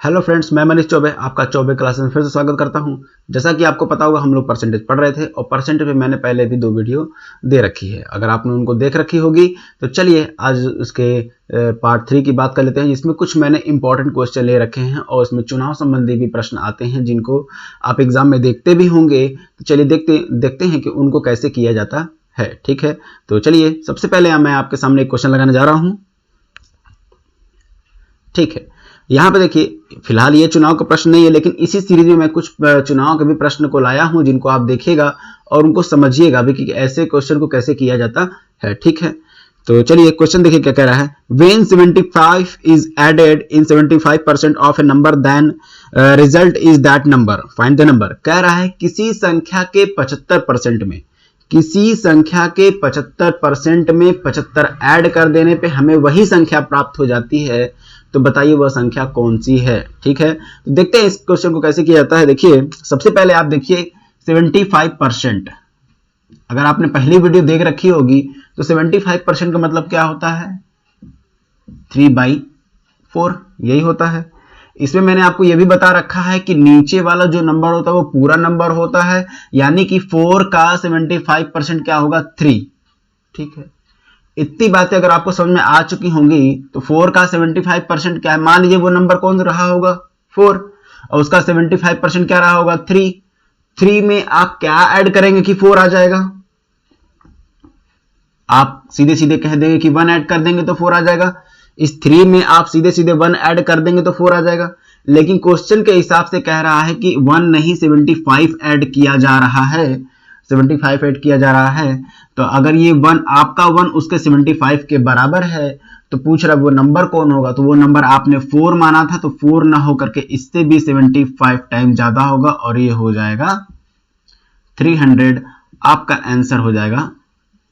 Hello friends, मैं मनीष चौबे आपका Choubey classes में फिर से स्वागत करता हूं। जैसा कि आपको पता होगा हम लोग परसेंटेज पढ़ रहे थे और परसेंटेज में मैंने पहले भी 2 वीडियो दे रखी है। अगर आपने उनको देख रखी होगी तो चलिए आज उसके पार्ट 3 की बात कर लेते हैं, जिसमें कुछ मैंने इंपॉर्टेंट क्वेश्चन ले रखे हैं और इसमें चुनाव संबंधी भी प्रश्न आते हैं जिनको आप एग्जाम में देखते भी होंगे। तो चलिए देखते हैं कि उनको कैसे किया जाता है। ठीक है, तो चलिए सबसे पहले मैं आपके सामने एक क्वेश्चन लगाने जा रहा हूँ। ठीक है, यहाँ पे देखिए, फिलहाल ये चुनाव का प्रश्न नहीं है, लेकिन इसी सीरीज में मैं कुछ चुनाव के भी प्रश्न को लाया हूं जिनको आप देखिएगा और उनको समझिएगा भी कि ऐसे क्वेश्चन को कैसे किया जाता है। ठीक है, तो चलिए क्वेश्चन देखिए क्या कह रहा है। When 75 is added in 75% of a number, then result is that number. Find the number. कह रहा है किसी संख्या के 75% में, किसी संख्या के 75% में 75 ऐड कर देने पे हमें वही संख्या प्राप्त हो जाती है, तो बताइए वह संख्या कौन सी है। ठीक है, तो देखते हैं इस क्वेश्चन को कैसे किया जाता है। देखिए सबसे पहले आप देखिए 75%, अगर आपने पहली वीडियो देख रखी होगी तो 75% का मतलब क्या होता है, 3/4 यही होता है। इसमें मैंने आपको यह भी बता रखा है कि नीचे वाला जो नंबर होता है वो पूरा नंबर होता है, यानी कि 4 का 75% क्या होगा, 3। ठीक है, इतनी बातें अगर आपको समझ में आ चुकी होंगी तो 4 का 75% क्या है, मान लीजिए वो नंबर कौन रहा होगा, 4, और उसका 75% क्या रहा होगा, 3। 3 में आप क्या ऐड करेंगे कि 4 आ जाएगा, आप सीधे सीधे कह देंगे कि 1 ऐड कर देंगे तो 4 आ जाएगा। इस 3 में आप सीधे सीधे 1 ऐड कर देंगे तो 4 आ जाएगा, लेकिन क्वेश्चन के हिसाब से कह रहा है कि 1 नहीं 75 ऐड किया जा रहा है, 75 ऐड किया जा रहा है। तो अगर ये 1 आपका 1 उसके 75 के बराबर है तो पूछ रहा है वो नंबर कौन होगा, तो वो नंबर आपने 4 माना था, तो 4 ना होकर के इससे भी 75 टाइम ज्यादा होगा और ये हो जाएगा 300। आपका आंसर हो जाएगा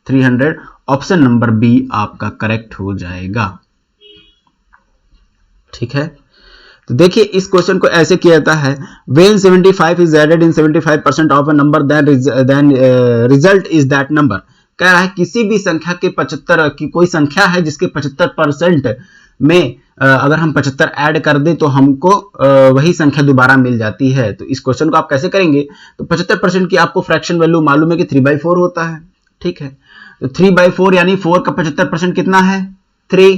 300। ऑप्शन नंबर बी आपका करेक्ट हो जाएगा। ठीक है, तो देखिए इस क्वेश्चन को ऐसे किया जाता है। When 75 is added in 75% of a number, then result is that number. कह रहा है किसी भी संख्या के 75 की कोई संख्या है जिसके 75% में अगर हम 75 ऐड कर दें तो हमको वही संख्या दोबारा मिल जाती है। तो इस क्वेश्चन को आप कैसे करेंगे, तो 75% की आपको फ्रैक्शन वैल्यू मालूम है कि 3/4 होता है। ठीक है, तो 3/4 यानी 4 का 75% कितना है, 3।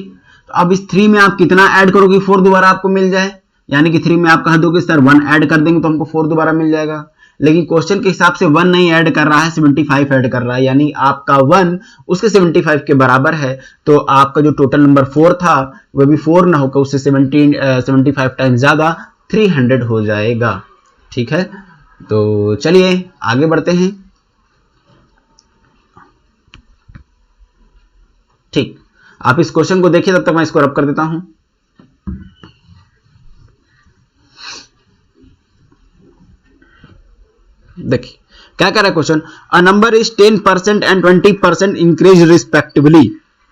तो अब इस 3 में आप कितना ऐड करोगे 4 दोबारा आपको मिल जाए, यानी कि 3 में आप कह दोगे सर 1 ऐड कर देंगे तो हमको 4 दोबारा मिल जाएगा, लेकिन क्वेश्चन के हिसाब से 1 नहीं ऐड कर रहा है, 75 ऐड कर रहा है, यानी आपका 1 उसके 75 के बराबर है। तो आपका जो टोटल नंबर 4 था वह भी 4 ना होकर उससे 75 टाइम ज्यादा 300 हो जाएगा। ठीक है, तो चलिए आगे बढ़ते हैं। ठीक, आप इस क्वेश्चन को देखिए, तब तक मैं इसको रब कर देता हूं। देखिए क्या कह रहा है question, a number is 10% and 20% increase respectively.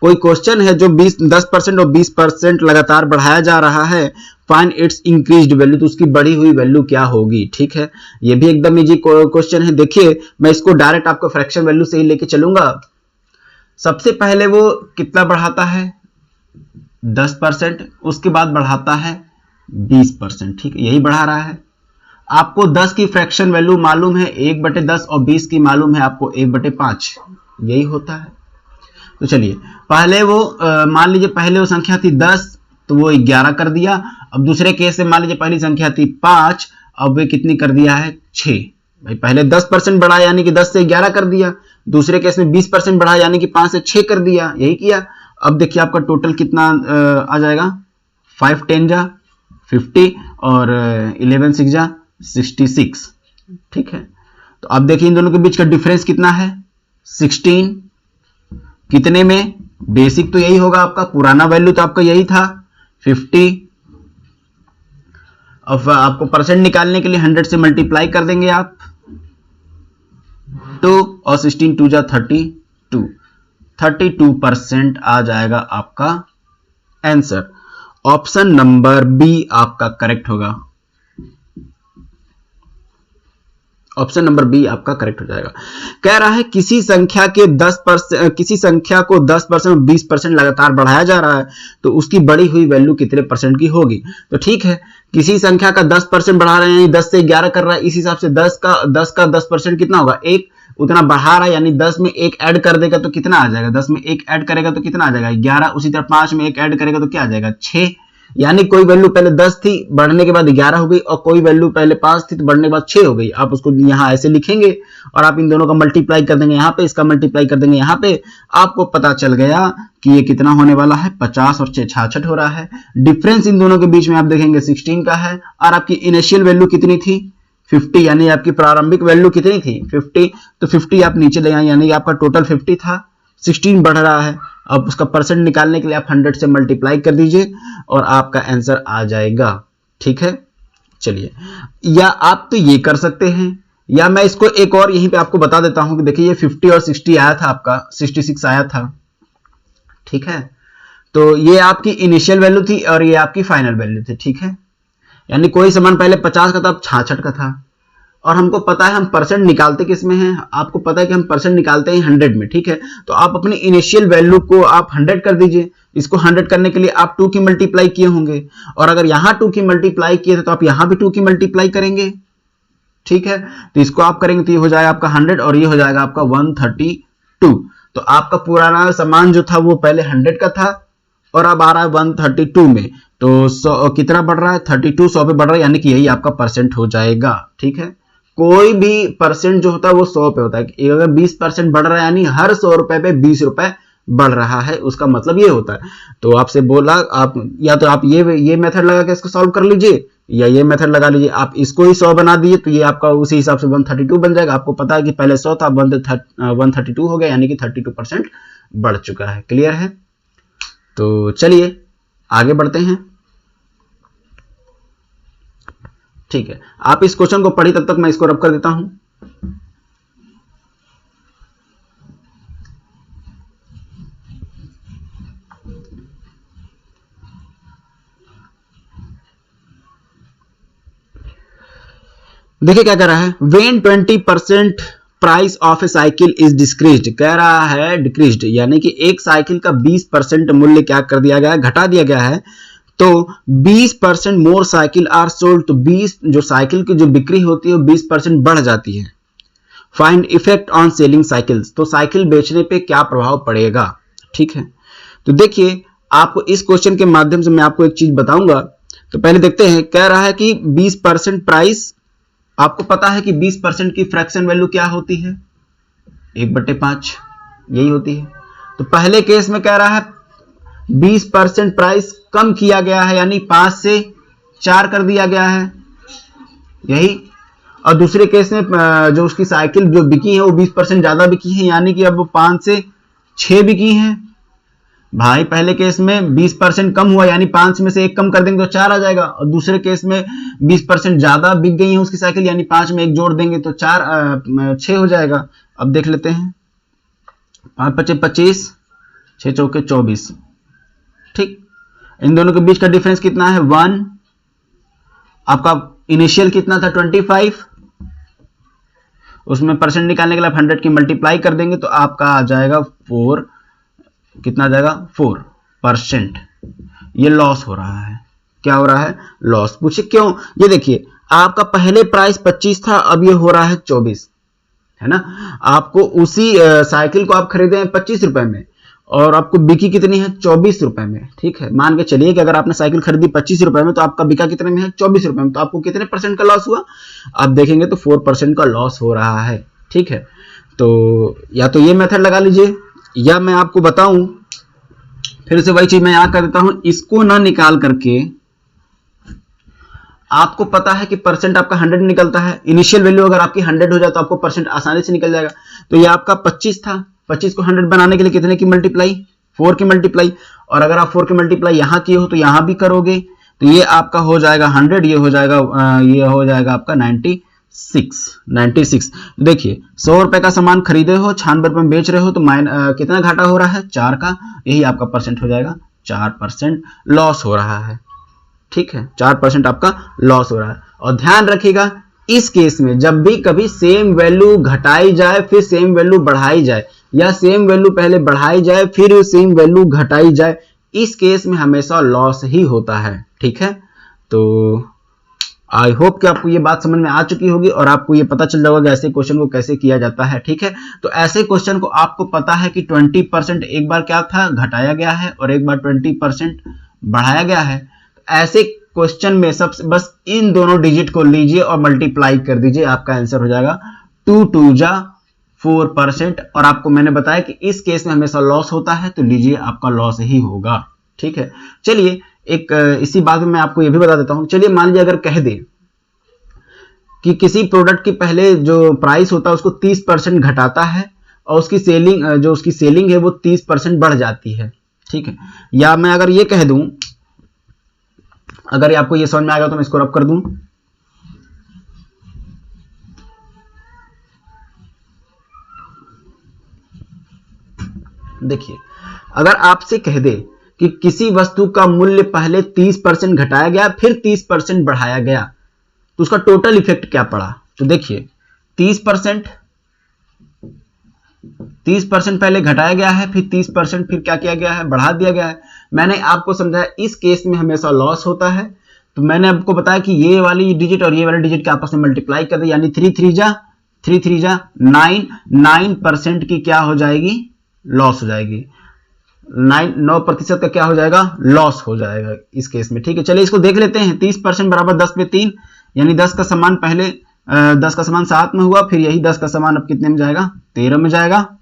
कोई क्वेश्चन है जो 10% और 20% लगातार बढ़ाया जा रहा है, फाइंड इट्स इंक्रीज्ड वैल्यू, तो उसकी बढ़ी हुई वैल्यू क्या होगी। ठीक है, ये भी एकदम इजी क्वेश्चन है। देखिए मैं इसको डायरेक्ट आपको फ्रैक्शन वैल्यू से ही लेके चलूंगा। सबसे पहले वो कितना बढ़ाता है, 10%, उसके बाद बढ़ाता है 20%। ठीक है, यही बढ़ा रहा है। आपको 10 की फ्रैक्शन वैल्यू मालूम है 1/10 और 20 की मालूम है आपको 1/5, यही होता है। तो चलिए पहले वो मान लीजिए पहले वो संख्या थी 10 तो वो 11 कर दिया। अब दूसरे केस से मान लीजिए पहली संख्या थी 5, अब वे कितनी कर दिया है, 6। भाई पहले 10% बढ़ा यानी कि 10 से 11 कर दिया, दूसरे केस में 20% बढ़ा यानी कि 5 से 6 कर दिया, यही किया। अब देखिए आपका टोटल कितना आ जाएगा, 5 10 जा 50 और 11 6 जा 66। ठीक है, तो अब देखिए इन दोनों के बीच का डिफरेंस कितना है, 16। कितने में, बेसिक तो यही होगा आपका, पुराना वैल्यू तो आपका यही था 50। अब आपको परसेंट निकालने के लिए 100 से मल्टीप्लाई कर देंगे आप, 2 और 16 2 जा 32, 32% आ जाएगा आपका आंसर। ऑप्शन नंबर बी आपका करेक्ट होगा। ऑप्शन नंबर बी आपका करेक्ट हो जाएगा। कह रहा है किसी संख्या को 10% 20% लगातार बढ़ाया जा रहा है तो उसकी बढ़ी हुई वैल्यू कितने परसेंट की होगी। तो ठीक है, किसी संख्या का 10% बढ़ा रहे हैं, यानी 10 से 11 कर रहा है, इस हिसाब से 10 का 10% कितना होगा, 1, उतना बढ़ा रहा है, यानी 10 में 1 ऐड कर देगा तो कितना आ जाएगा, 10 में 1 ऐड करेगा तो कितना आ जाएगा 11, उसी तरह 5 में 1 ऐड करेगा तो क्या आ जाएगा 6, यानी कोई वैल्यू पहले 10 थी, बढ़ने के बाद 11 हो गई, और कोई वैल्यू पहले 5 थी तो बढ़ने के बाद 6 हो गई। आप उसको यहाँ ऐसे लिखेंगे और आप इन दोनों का मल्टीप्लाई कर देंगे यहाँ पे, इसका मल्टीप्लाई कर देंगे यहाँ पे, आपको पता चल गया कि ये कितना होने वाला है, 50 और 6 66 हो रहा है। डिफरेंस इन दोनों के बीच में आप देखेंगे 16 का है, और आपकी इनिशियल वैल्यू कितनी थी 50, यानी आपकी प्रारंभिक वैल्यू कितनी थी 50, तो 50 आप नीचे ले आए, यानी आपका टोटल 50 था, 16 बढ़ रहा है। अब उसका परसेंट निकालने के लिए आप 100 से मल्टीप्लाई कर दीजिए और आपका आंसर आ जाएगा। ठीक है, चलिए, या आप तो ये कर सकते हैं, या मैं इसको एक और यहीं पे आपको बता देता हूं कि देखिए ये 50 और 60 आया था, आपका 66 आया था। ठीक है, तो ये आपकी इनिशियल वैल्यू थी और ये आपकी फाइनल वैल्यू थी। ठीक है, यानी कोई सामान पहले 50 का था, अब 66 का था, और हमको पता है हम परसेंट निकालते किस में हैं, आपको पता है कि हम परसेंट निकालते हैं 100 में। ठीक है, तो आप अपनी इनिशियल वैल्यू को आप 100 कर दीजिए, इसको 100 करने के लिए आप 2 की मल्टीप्लाई किए होंगे, और अगर यहां 2 की मल्टीप्लाई किए थे तो आप यहां भी 2 की मल्टीप्लाई करेंगे। ठीक है, तो इसको आप करेंगे तो ये हो जाएगा आपका 100 और ये हो जाएगा आपका 132। तो आपका पुराना सामान जो था वो पहले 100 का था और अब आ रहा है 132 में, तो 100 कितना बढ़ रहा है 32, 100 पे बढ़ रहा है, यानी कि यही आपका परसेंट हो जाएगा। ठीक है, कोई भी परसेंट जो होता है वो 100 पे होता है, अगर 20% बढ़ रहा है यानी हर 100 रुपए पे 20 रुपए बढ़ रहा है, उसका मतलब ये होता है। तो आपसे बोला आप या तो आप ये मेथड लगा के इसको सॉल्व कर लीजिए, या ये मेथड लगा लीजिए, आप इसको ही 100 बना दीजिए तो ये आपका उसी हिसाब से 132 बन जाएगा। आपको पता है कि पहले 100 था, 132 हो गया, यानी कि 32% बढ़ चुका है। क्लियर है, तो चलिए आगे बढ़ते हैं। ठीक है, आप इस क्वेश्चन को पढ़िए, तब तक मैं इसको रब कर देता हूं। देखिए क्या कह रहा है, when 20% price of A cycle is decreased, कह रहा है डिक्रीज्ड, यानी कि एक साइकिल का 20% मूल्य क्या कर दिया गया है, घटा दिया गया है, तो 20% मोर साइकिल आर सोल्ड, तो 20 जो साइकिल की जो बिक्री होती है वो 20% बढ़ जाती है। Find effect on selling cycles, तो साइकिल बेचने पे क्या प्रभाव पड़ेगा। ठीक है, तो देखिए आपको इस क्वेश्चन के माध्यम से मैं आपको एक चीज बताऊंगा। तो पहले देखते हैं, कह रहा है कि 20% प्राइस, आपको पता है कि 20% की फ्रैक्शन वैल्यू क्या होती है 1/5, यही होती है। तो पहले केस में कह रहा है 20% प्राइस कम किया गया है, यानी 5 से 4 कर दिया गया है, यही। और दूसरे केस में जो उसकी साइकिल जो बिकी है वो 20% ज्यादा बिकी है, यानी कि अब वो 5 से 6 बिकी है। भाई पहले केस में 20% कम हुआ, यानी 5 में से 1 कम कर देंगे तो 4 आ जाएगा, और दूसरे केस में 20% ज्यादा बिक गई है उसकी साइकिल, यानी 5 में 1 जोड़ देंगे तो 6 हो जाएगा। अब देख लेते हैं, 5 × 5 = 25, 6 × 4 = 24। ठीक, इन दोनों के बीच का डिफरेंस कितना है 1, आपका इनिशियल कितना था 25, उसमें परसेंट निकालने के लिए 100 की मल्टीप्लाई कर देंगे तो आपका आ जाएगा 4, कितना आ जाएगा 4%। ये लॉस हो रहा है, क्या हो रहा है लॉस। पूछिए क्यों, ये देखिए आपका पहले प्राइस 25 था, अब ये हो रहा है 24, है ना। आपको उसी साइकिल को आप खरीदे हैं 25 रुपए में और आपको बिकी कितनी है 24 रुपए में। ठीक है, मान के चलिए कि अगर आपने साइकिल खरीदी 25 रुपए में तो आपका बिका कितने में है 24 रुपए में, तो आपको कितने % का लॉस हुआ, आप देखेंगे तो 4% का लॉस हो रहा है। ठीक है, तो या तो ये मेथड लगा लीजिए, या मैं आपको बताऊं फिर से वही चीज मैं यहां कर देता हूं, इसको ना निकाल करके आपको पता है कि परसेंट आपका 100 निकलता है, इनिशियल वैल्यू अगर आपकी 100 हो जाए तो आपको परसेंट आसानी से निकल जाएगा। तो ये आपका 25 था, 25 को 100 बनाने के लिए कितने की मल्टीप्लाई 4 की मल्टीप्लाई, और अगर आप 4 की मल्टीप्लाई यहां किए हो तो यहां भी करोगे तो ये आपका हो जाएगा 100, ये हो जाएगा आपका 96। देखिए 100 रुपए का सामान खरीदे हो, 96 रुपए में बेच रहे हो, तो कितना घाटा हो रहा है 4 का, यही आपका परसेंट हो जाएगा 4% लॉस हो रहा है। ठीक है, 4% आपका लॉस हो रहा है। और ध्यान रखिएगा इस केस में जब भी कभी सेम वैल्यू घटाई जाए फिर सेम वैल्यू बढ़ाई जाए, या सेम वैल्यू पहले बढ़ाई जाए फिर सेम वैल्यू घटाई जाए, इस केस में हमेशा लॉस ही होता है। ठीक है, तो आई होप कि आपको ये बात समझ में आ चुकी होगी और आपको ये पता चल जाएगा कि ऐसे क्वेश्चन को कैसे किया जाता है। ठीक है, तो ऐसे क्वेश्चन को आपको पता है कि 20% एक बार क्या था, घटाया गया है, और एक बार 20% बढ़ाया गया है। ऐसे क्वेश्चन में सबसे बस इन दोनों डिजिट को लीजिए और मल्टीप्लाई कर दीजिए, आपका आंसर हो जाएगा 2 2 जा 4%। और आपको मैंने बताया कि इस केस में हमेशा लॉस होता है, तो लीजिए आपका लॉस ही होगा। ठीक है, चलिए एक इसी बात में मैं आपको ये भी बता देता हूं। चलिए मान लीजिए अगर कह दे कि किसी प्रोडक्ट की पहले जो प्राइस होता है उसको 30% घटाता है और उसकी सेलिंग है वो 30% बढ़ जाती है। ठीक है, या मैं अगर ये कह दूं, अगर आपको ये समझ में आएगा तो मैं इसको रब कर दूं। देखिए, अगर आपसे कह दे कि किसी वस्तु का मूल्य पहले 30% घटाया गया फिर 30% बढ़ाया गया, तो उसका टोटल इफेक्ट क्या पड़ा। तो देखिए 30% पहले घटाया गया है, फिर 30% फिर क्या किया गया है, बढ़ा दिया गया है। मैंने आपको समझाया इस केस में हमेशा लॉस होता है, तो मैंने आपको बताया कि ये वाली डिजिट और ये वाली डिजिट के आपस में मल्टीप्लाई कर दे, यानी 3 3 जा 9% की क्या हो जाएगी, लॉस हो जाएगी। 9% का क्या हो जाएगा, लॉस हो जाएगा इस केस में। ठीक है, चलिए इसको देख लेते हैं। 30% बराबर 10 पे 3, यानी 10 का समान पहले 10 का समान 7 में हुआ, फिर यही 10 का समान अब कितने में जाएगा, 13 में जाएगा।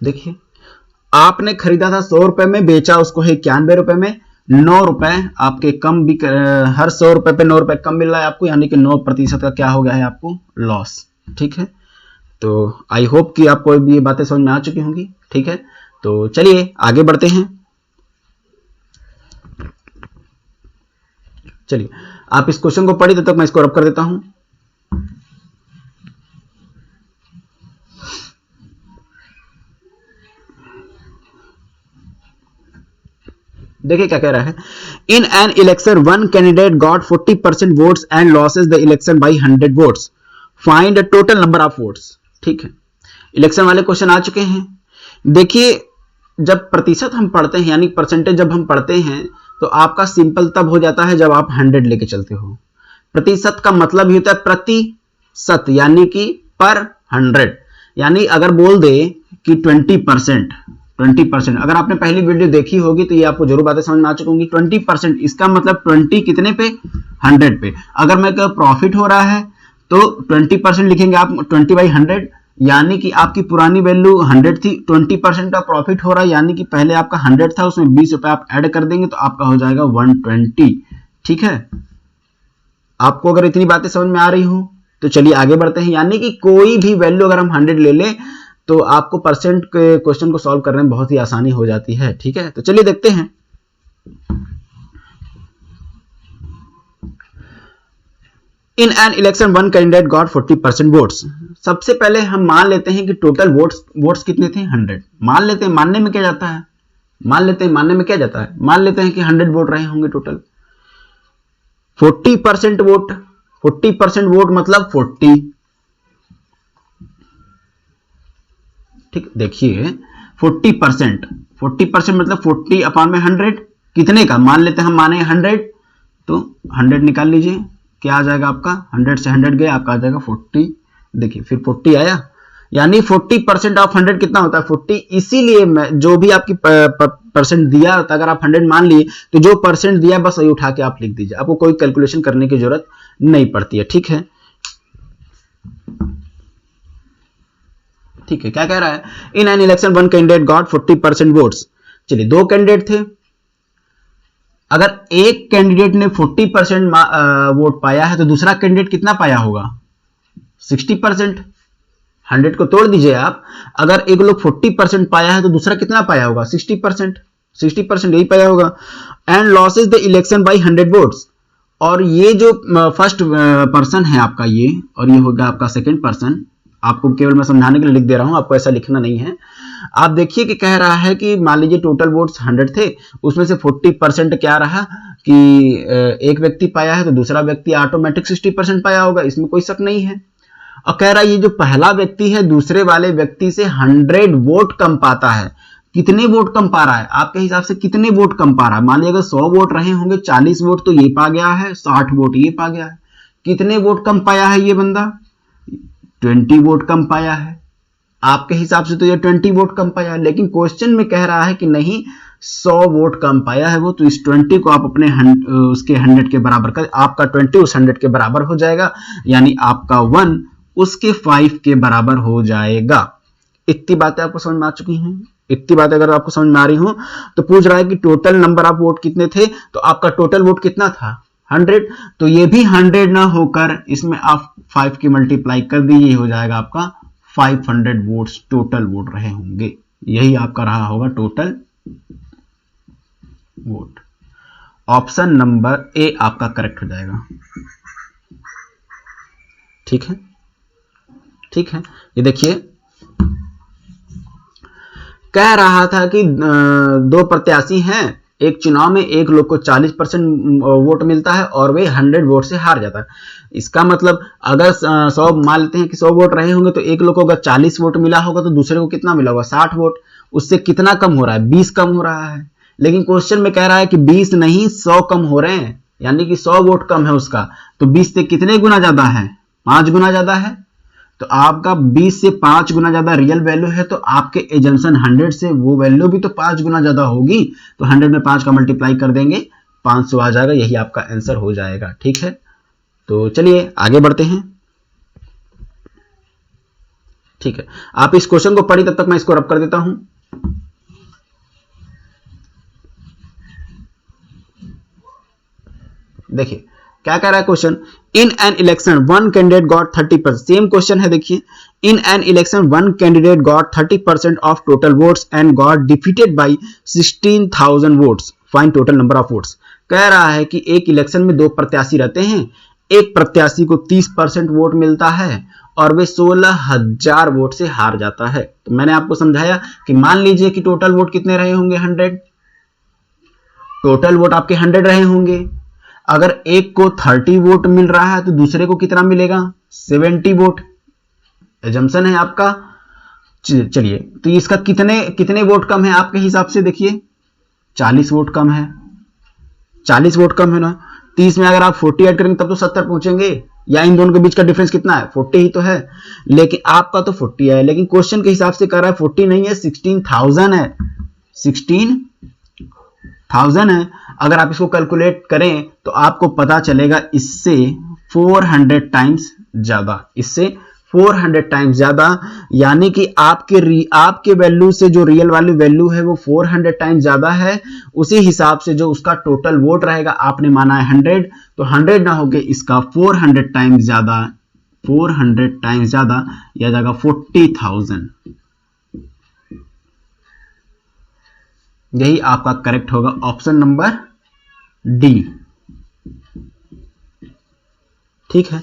देखिए आपने खरीदा था 100 रुपए में, बेचा उसको है 91 रुपए में, 9 रुपए आपके कम भी, हर 100 रुपए पे 9 रुपए कम मिल रहा है आपको, यानी कि 9% का क्या हो गया है आपको, लॉस। ठीक है, तो आई होप कि आपको ये बातें समझ में आ चुकी होंगी। ठीक है, तो चलिए आगे बढ़ते हैं। चलिए आप इस क्वेश्चन को पढ़िए, तब तक मैं इसको रब कर देता हूं। देखिए क्या कह रहा है, in an election one candidate got 40% votes and losses the election by 100 votes, find the total number of votes. ठीक है, इलेक्शन वाले क्वेश्चन आ चुके हैं। देखिए जब प्रतिशत हम पढ़ते हैं, यानी परसेंटेज जब हम पढ़ते हैं, तो आपका सिंपल तब हो जाता है जब आप 100 लेके चलते हो। प्रतिशत का मतलब ही होता है प्रतिशत, यानी कि पर 100। यानी अगर बोल दे कि 20%, अगर आपने पहली वीडियो देखी होगी तो ये आपको जरूर बातें समझ में आ चुकी होंगी। 20% इसका मतलब 20 कितने पे, 100 पे। अगर मैं प्रॉफिट हो रहा है तो 20% लिखेंगे आप 20/100, यानी कि आपकी पुरानी वैल्यू 100 थी, 20% का प्रॉफिट हो रहा है, यानी कि पहले आपका 100 था, उसमें 20 रुपए आप ऐड कर देंगे तो आपका हो जाएगा 120। ठीक है, आपको अगर इतनी बातें समझ में आ रही हो तो चलिए आगे बढ़ते हैं। यानी कि कोई भी वैल्यू अगर हम 100 ले लें तो आपको परसेंट के क्वेश्चन को सॉल्व करने में बहुत ही आसानी हो जाती है। ठीक है, तो चलिए देखते हैं। In an election one candidate got 40% votes. सबसे पहले हम मान लेते हैं कि टोटल वोट्स कितने थे, 100 मान लेते हैं। मानने में क्या जाता है, मान लेते हैं कि 100 वोट रहे होंगे टोटल। 40% वोट, 40% वोट मतलब 40। ठीक, देखिए 40% मतलब 40/100 कितने का, मान लेते हैं हम माने 100, तो 100 निकाल लीजिए, क्या आ जाएगा आपका, 100 से 100 गया, आपका आ जाएगा 40। देखिए फिर 40 आया, यानी 40% ऑफ 100 कितना होता है, 40। इसीलिए मैं जो भी आपकी परसेंट दिया, अगर आप 100 मान लिए तो जो परसेंट दिया बस वही उठा के आप लिख दीजिए, आपको कोई कैलकुलेशन करने की जरूरत नहीं पड़ती है। ठीक है, ठीक है, क्या कह रहा है, in an election one candidate got 40% votes. चलिए दो कैंडिडेट थे, अगर एक कैंडिडेट ने 40% वोट पाया है तो दूसरा कैंडिडेट कितना पाया होगा, 60%। 100 को तोड़ दीजिए आप, अगर एक लोग 40% पाया है तो दूसरा कितना पाया होगा, 60%, 60% यही पाया होगा। And losses the election by 100 votes, और ये जो फर्स्ट पर्सन है आपका ये, और ये होगा आपका सेकंड पर्सन। आपको केवल मैं समझाने के लिए लिख दे रहा हूं, आपको ऐसा लिखना नहीं है। आप देखिए कि कह रहा है कि मान लीजिए टोटल वोट्स 100 थे, उसमें से 40% क्या रहा कि एक व्यक्ति पाया है, तो दूसरा व्यक्ति ऑटोमेटिक 60% पाया होगा, इसमें कोई शक नहीं है। और कह रहा है ये जो पहला व्यक्ति है दूसरे वाले व्यक्ति से 100 वोट कम पाता है। कितने वोट कम पा रहा है आपके हिसाब से? कितने वोट कम पा रहा है? मान लीजिए अगर 100 वोट रहे होंगे, 40 वोट तो ये पा गया है, 60 वोट ये पा गया है। कितने वोट कम पाया है ये बंदा? 20 वोट कम पाया है। आपके हिसाब से तो ये 20 वोट कम पाया है, लेकिन क्वेश्चन में कह रहा है कि नहीं 100 वोट कम पाया है वो, तो इस 20 को आप अपने उसके 100 के बराबर कर, आपका 20 उस 100 के बराबर हो जाएगा, यानी आपका 1 उसके 5 के बराबर हो जाएगा। इतनी बातें आपको समझ में आ चुकी हैं? इतनी बातें अगर आपको समझ में आ रही हो तो पूछ रहा है कि टोटल नंबर ऑफ वोट कितने थे, तो आपका टोटल वोट कितना था? 100, तो ये भी 100 ना होकर इसमें आप 5 की मल्टीप्लाई कर दीजिए, हो जाएगा आपका 500 वोट्स टोटल वोट रहे होंगे। यही आपका रहा होगा total vote. Option number A आपका करेक्ट हो जाएगा। ठीक है, ठीक है। ये देखिए कह रहा था कि दो प्रत्याशी हैं, एक चुनाव में एक लोग को 40% वोट मिलता है और वे 100 वोट से हार जाता है। इसका मतलब अगर 100 मान लेते हैं कि 100 वोट रहे होंगे, तो एक लोग को अगर 40 वोट मिला होगा तो दूसरे को कितना मिला होगा? 60 वोट। उससे कितना कम हो रहा है? 20 कम हो रहा है। लेकिन क्वेश्चन में कह रहा है कि 20 नहीं 100 कम हो रहे हैं, यानी कि 100 वोट कम है उसका, तो 20 से कितने गुना ज्यादा है? 5 गुना ज्यादा है। तो आपका 20 से 5 गुना ज्यादा रियल वैल्यू है, तो आपके एजम्पशन 100 से वो वैल्यू भी तो 5 गुना ज्यादा होगी। तो 100 में 5 का मल्टीप्लाई कर देंगे, 500 आ जाएगा। यही आपका आंसर हो जाएगा। ठीक है, तो चलिए आगे बढ़ते हैं। ठीक है, आप इस क्वेश्चन को पढ़ी, तब तक मैं इसको रब कर देता हूं। देखिए क्या कह रहा है question, in an election one candidate got 30%। Same question है, देखिए, in an election one candidate got 30% of total votes and got defeated by 16,000 votes, find total number of votes. कह रहा है कि एक इलेक्शन में दो प्रत्याशी रहते हैं, एक प्रत्याशी को 30% वोट मिलता है और वे 16,000 वोट से हार जाता है। तो मैंने आपको समझाया कि मान लीजिए कि टोटल वोट कितने रहे होंगे? 100। टोटल वोट आपके 100 रहे होंगे। अगर एक को 30 वोट मिल रहा है तो दूसरे को कितना मिलेगा? 70 वोट। एजम्पशन है आपका। चलिए, तो इसका कितने वोट कम है आपके हिसाब से? देखिए 40 वोट कम है। 40 वोट कम है ना। 30 में अगर आप 40 ऐड करेंगे तब तो 70 पहुंचेंगे, या इन दोनों के बीच का डिफरेंस कितना है? 40 ही तो है। लेकिन आपका तो 40 है, लेकिन क्वेश्चन के हिसाब से कर रहा है 40 नहीं है, 16,000 है। 16,000 है। अगर आप इसको कैलकुलेट करें तो आपको पता चलेगा इससे 400 टाइम्स ज्यादा, इससे 400 टाइम्स ज्यादा, यानी कि आपके वैल्यू से जो रियल वाली वैल्यू है वो 400 टाइम्स ज्यादा है। उसी हिसाब से जो उसका टोटल वोट रहेगा, आपने माना है 100, तो 100 ना होके इसका 400 टाइम्स ज्यादा, 400 टाइम्स ज्यादा, यह जाएगा 40,000। यही आपका करेक्ट होगा, ऑप्शन नंबर डी। ठीक है,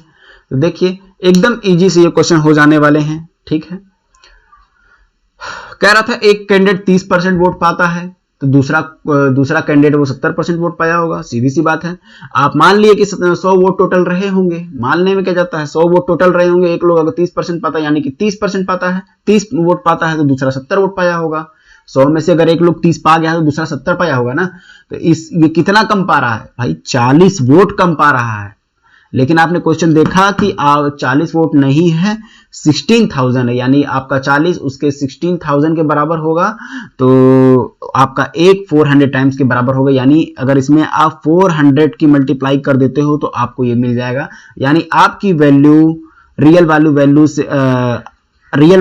तो देखिए एकदम इजी से ये क्वेश्चन हो जाने वाले हैं। ठीक है, कह रहा था एक कैंडिडेट 30% वोट पाता है, तो दूसरा कैंडिडेट वो 70% वोट पाया होगा। सीधी सी बात है। आप मान लिए कि 100 वोट टोटल रहे होंगे, मानने में क्या जाता है, 100 वोट टोटल रहे होंगे, एक लोग अगर 30% पाता है यानी कि 30% पाता है, 30 वोट पाता है तो दूसरा 70 वोट पाया होगा। 100 में से अगर एक लोग 30 पा गया है तो दूसरा 70 पाया होगा ना। तो ये कितना कम पा रहा है भाई? 40 वोट कम पा रहा है। लेकिन आपने क्वेश्चन देखा कि 40 वोट नहीं है, 16,000 है, यानी आपका 40 उसके 16,000 के बराबर होगा, तो आपका एक 400 टाइम्स के बराबर होगा। यानी अगर इसमें आप 400 की मल्टीप्लाई कर देते हो तो आपको ये मिल जाएगा। यानी आपकी वैल्यू रियल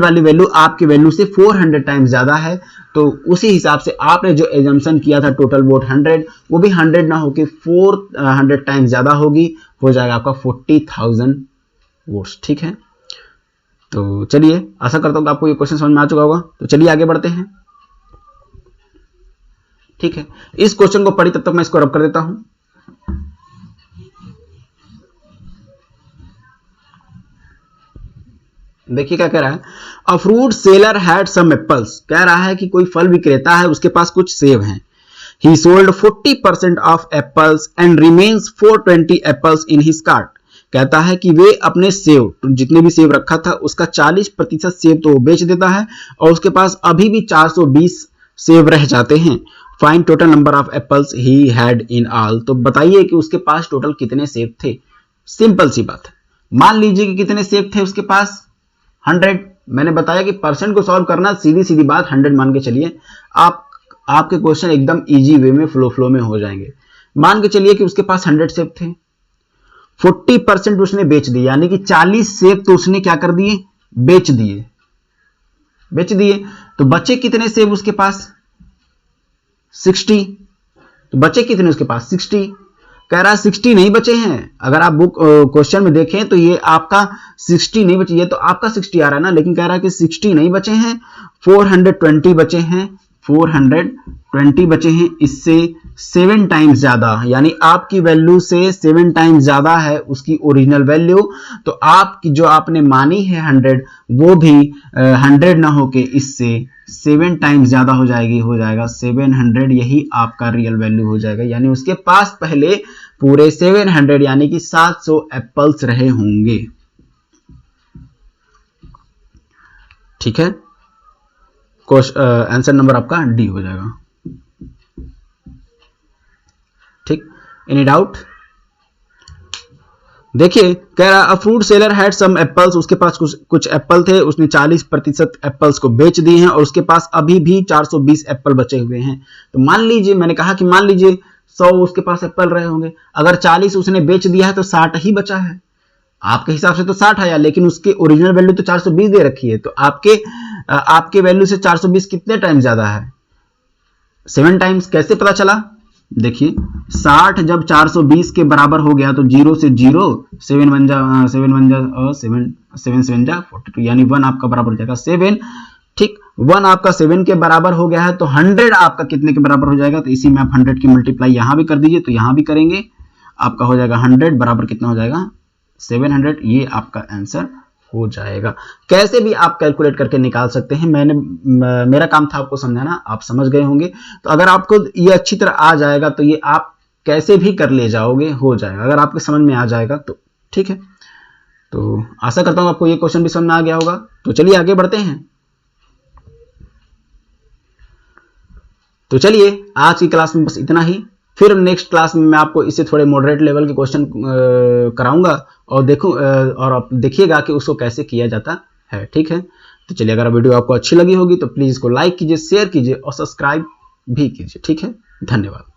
वाली वैल्यू आपकी वैल्यू से 400 टाइम्स ज्यादा है। तो उसी हिसाब से आपने जो एजम्पशन किया था टोटल वोट 100, वो भी 100 ना होकर 400 टाइम्स ज्यादा होगी, हो जाएगा आपका 40,000 वोट्स। ठीक है, तो चलिए आशा करता हूं कि आपको ये क्वेश्चन समझ में आ चुका होगा। तो चलिए आगे बढ़ते हैं। ठीक है, इस क्वेश्चन को पढ़ी, तब तक मैं इसको रब कर देता हूं। देखिए क्या कह रहा है, a fruit seller had some apples, कह रहा है कि कोई फल विक्रेता है, उसके पास कुछ सेब हैं। He sold 40% of apples and remains 420 apples in his cart. कहता है कि वे अपने सेब, जितने भी सेब रखा था उसका 40% सेब तो वो बेच देता है और उसके पास अभी भी 420 सेब रह जाते हैं। Find total number of apples he had in all, तो बताइए कि उसके पास टोटल कितने सेब थे। सिंपल सी बात है, मान लीजिए कि कितने सेब थे उसके पास, 100। मैंने बताया कि परसेंट को सॉल्व करना सीधी सीधी बात, 100 मान के चलिए, आपके क्वेश्चन एकदम इजी वे में फ्लो में हो जाएंगे। मान के चलिए कि उसके पास 100 सेब थे, 40% उसने बेच दिए, यानी कि 40 सेब तो उसने क्या कर दिए, बेच दिए। तो बचे कितने सेब उसके पास, 60। तो बचे कितने उसके पास, 60। कह रहा है 60 नहीं बचे हैं। अगर आप बुक क्वेश्चन में देखें तो ये आपका 60 नहीं बचे, ये तो आपका 60 आ रहा है ना, लेकिन कह रहा है कि 60 नहीं बचे हैं, 420 बचे हैं, 420 बचे हैं। इससे 7 टाइम्स ज्यादा, यानी आपकी वैल्यू से 7 टाइम्स ज्यादा है उसकी ओरिजिनल वैल्यू। तो आपकी जो आपने मानी है 100, वो भी 100 ना होके इससे 7 टाइम्स ज्यादा हो जाएगा 700। यही आपका रियल वैल्यू हो जाएगा, यानी उसके पास पहले पूरे 700 यानी कि 700 एप्पल्स रहे होंगे। ठीक है, आंसर नंबर आपका डी हो जाएगा। ठीक, एनी डाउट? देखिए कह रहा a fruit seller had some apples, उसके पास कुछ एप्पल थे, उसने 40% एप्पल्स को बेच दिए हैं और उसके पास अभी भी 420 एप्पल बचे हुए हैं। तो मान लीजिए, मैंने कहा कि मान लीजिए 100 उसके पास एप्पल रहे होंगे, अगर 40 उसने बेच दिया है तो 60 ही बचा है। आपके हिसाब से तो 60 आया, लेकिन उसकी ओरिजिनल वैल्यू तो 420 दे रखी है। तो आपके वैल्यू से 420 कितने टाइम ज्यादा है, 7 टाइम्स। कैसे पता चला, देखिए 60 जब 420 के बराबर हो गया तो 0 से 0, 7 वन जा 42, यानी 1 आपका बराबर हो जाएगा 7। ठीक, 1 आपका 7 के बराबर हो गया है, तो 100 आपका कितने के बराबर हो जाएगा, तो इसी में आप 100 की मल्टीप्लाई यहां भी कर दीजिए, तो यहां भी करेंगे, आपका हो जाएगा 100 बराबर कितना हो जाएगा 700। ये आपका आंसर हो जाएगा। कैसे भी आप कैलकुलेट करके निकाल सकते हैं, मेरा काम था आपको समझाना, आप समझ गए होंगे। तो अगर आपको ये अच्छी तरह आ जाएगा तो ये आप कैसे भी कर ले जाओगे, हो जाएगा। अगर आपके समझ में आ जाएगा तो ठीक है। तो आशा करता हूं आपको ये क्वेश्चन भी समझ में आ गया होगा। तो चलिए आगे बढ़ते हैं। तो चलिए आज की क्लास में बस इतना ही, फिर नेक्स्ट क्लास में मैं आपको इससे थोड़े मॉडरेट लेवल के क्वेश्चन कराऊंगा और आप देखिएगा कि उसको कैसे किया जाता है। ठीक है, तो चलिए अगर वीडियो आपको अच्छी लगी होगी तो प्लीज इसको लाइक कीजिए, शेयर कीजिए और सब्सक्राइब भी कीजिए। ठीक है, धन्यवाद।